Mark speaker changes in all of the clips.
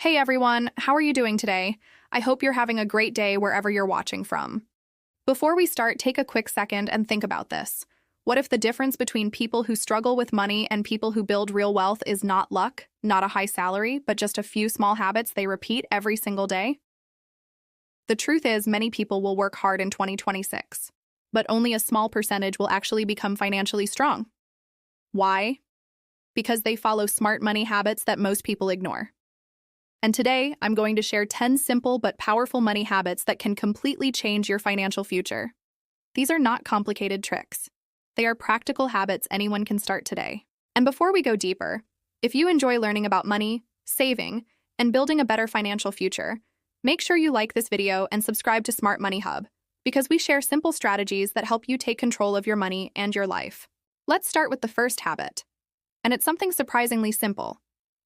Speaker 1: Hey everyone, how are you doing today? I hope you're having a great day wherever you're watching from. Before we start, take a quick second and think about this. What if the difference between people who struggle with money and people who build real wealth is not luck, not a high salary, but just a few small habits they repeat every single day? The truth is, many people will work hard in 2026, but only a small percentage will actually become financially strong. Why? Because they follow smart money habits that most people ignore. And today, I'm going to share 10 simple but powerful money habits that can completely change your financial future. These are not complicated tricks. They are practical habits anyone can start today. And before we go deeper, if you enjoy learning about money, saving, and building a better financial future, make sure you like this video and subscribe to Smart Money Hub, because we share simple strategies that help you take control of your money and your life. Let's start with the first habit. And it's something surprisingly simple.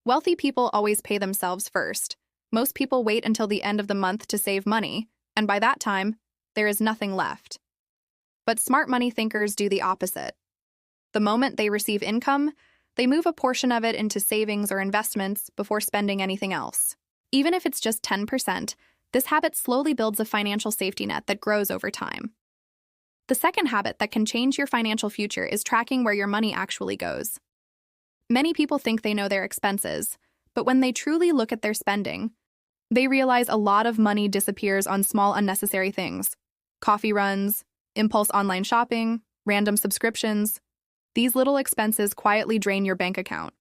Speaker 1: Wealthy people always pay themselves first. Most people wait until the end of the month to save money, and by that time, there is nothing left. But smart money thinkers do the opposite. The moment they receive income, they move a portion of it into savings or investments before spending anything else. Even if it's just 10%, this habit slowly builds a financial safety net that grows over time. The second habit that can change your financial future is tracking where your money actually goes. Many people think they know their expenses, but when they truly look at their spending, they realize a lot of money disappears on small unnecessary things. Coffee runs, impulse online shopping, random subscriptions. These little expenses quietly drain your bank account.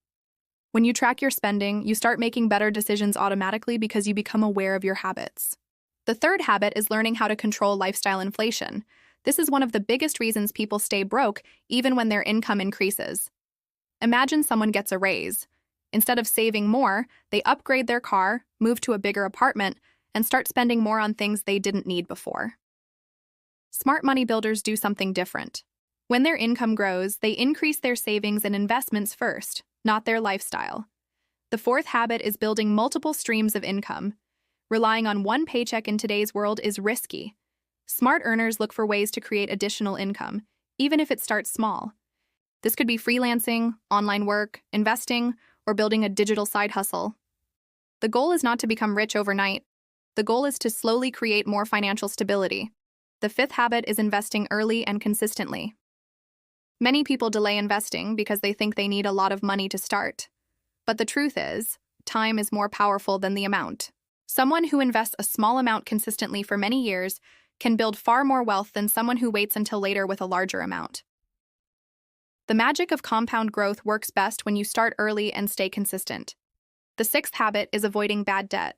Speaker 1: When you track your spending, you start making better decisions automatically because you become aware of your habits. The third habit is learning how to control lifestyle inflation. This is one of the biggest reasons people stay broke even when their income increases. Imagine someone gets a raise. Instead of saving more, they upgrade their car, move to a bigger apartment, and start spending more on things they didn't need before. Smart money builders do something different. When their income grows, they increase their savings and investments first, not their lifestyle. The fourth habit is building multiple streams of income. Relying on one paycheck in today's world is risky. Smart earners look for ways to create additional income, even if it starts small. This could be freelancing, online work, investing, or building a digital side hustle. The goal is not to become rich overnight. The goal is to slowly create more financial stability. The fifth habit is investing early and consistently. Many people delay investing because they think they need a lot of money to start. But the truth is, time is more powerful than the amount. Someone who invests a small amount consistently for many years can build far more wealth than someone who waits until later with a larger amount. The magic of compound growth works best when you start early and stay consistent. The sixth habit is avoiding bad debt.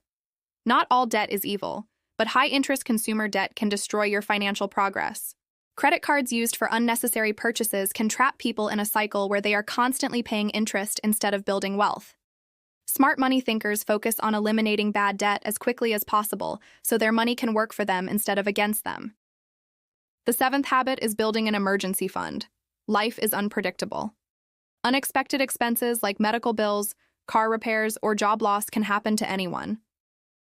Speaker 1: Not all debt is evil, but high-interest consumer debt can destroy your financial progress. Credit cards used for unnecessary purchases can trap people in a cycle where they are constantly paying interest instead of building wealth. Smart money thinkers focus on eliminating bad debt as quickly as possible so their money can work for them instead of against them. The seventh habit is building an emergency fund. Life is unpredictable. Unexpected expenses like medical bills, car repairs, or job loss can happen to anyone.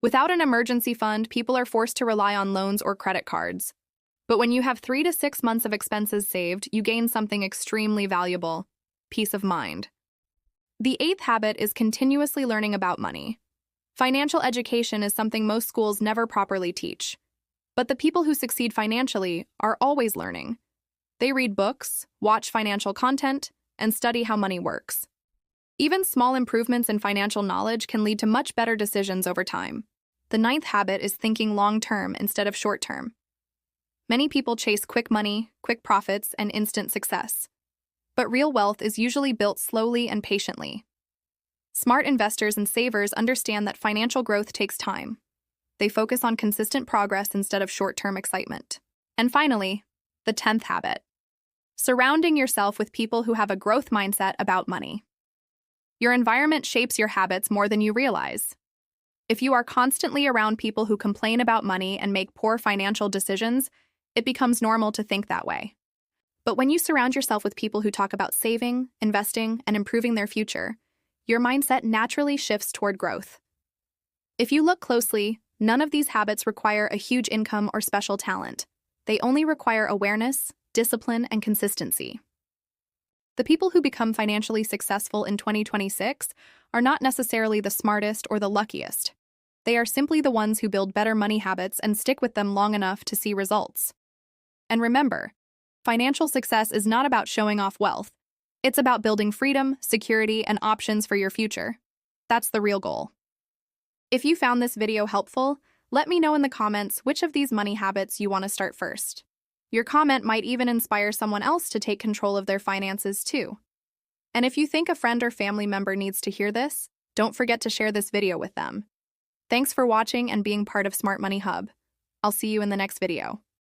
Speaker 1: Without an emergency fund, people are forced to rely on loans or credit cards. But when you have 3 to 6 months of expenses saved, you gain something extremely valuable: peace of mind. The eighth habit is continuously learning about money. Financial education is something most schools never properly teach. But the people who succeed financially are always learning. They read books, watch financial content, and study how money works. Even small improvements in financial knowledge can lead to much better decisions over time. The ninth habit is thinking long-term instead of short-term. Many people chase quick money, quick profits, and instant success. But real wealth is usually built slowly and patiently. Smart investors and savers understand that financial growth takes time. They focus on consistent progress instead of short-term excitement. And finally, the 10th habit: surrounding yourself with people who have a growth mindset about money. Your environment shapes your habits more than you realize. If you are constantly around people who complain about money and make poor financial decisions, it becomes normal to think that way. But when you surround yourself with people who talk about saving, investing, and improving their future, your mindset naturally shifts toward growth. If you look closely, none of these habits require a huge income or special talent. They only require awareness, discipline, and consistency. The people who become financially successful in 2026 are not necessarily the smartest or the luckiest. They are simply the ones who build better money habits and stick with them long enough to see results. And remember, financial success is not about showing off wealth. It's about building freedom, security, and options for your future. That's the real goal. If you found this video helpful, let me know in the comments which of these money habits you want to start first. Your comment might even inspire someone else to take control of their finances too. And if you think a friend or family member needs to hear this, don't forget to share this video with them. Thanks for watching and being part of Smart Money Hub. I'll see you in the next video.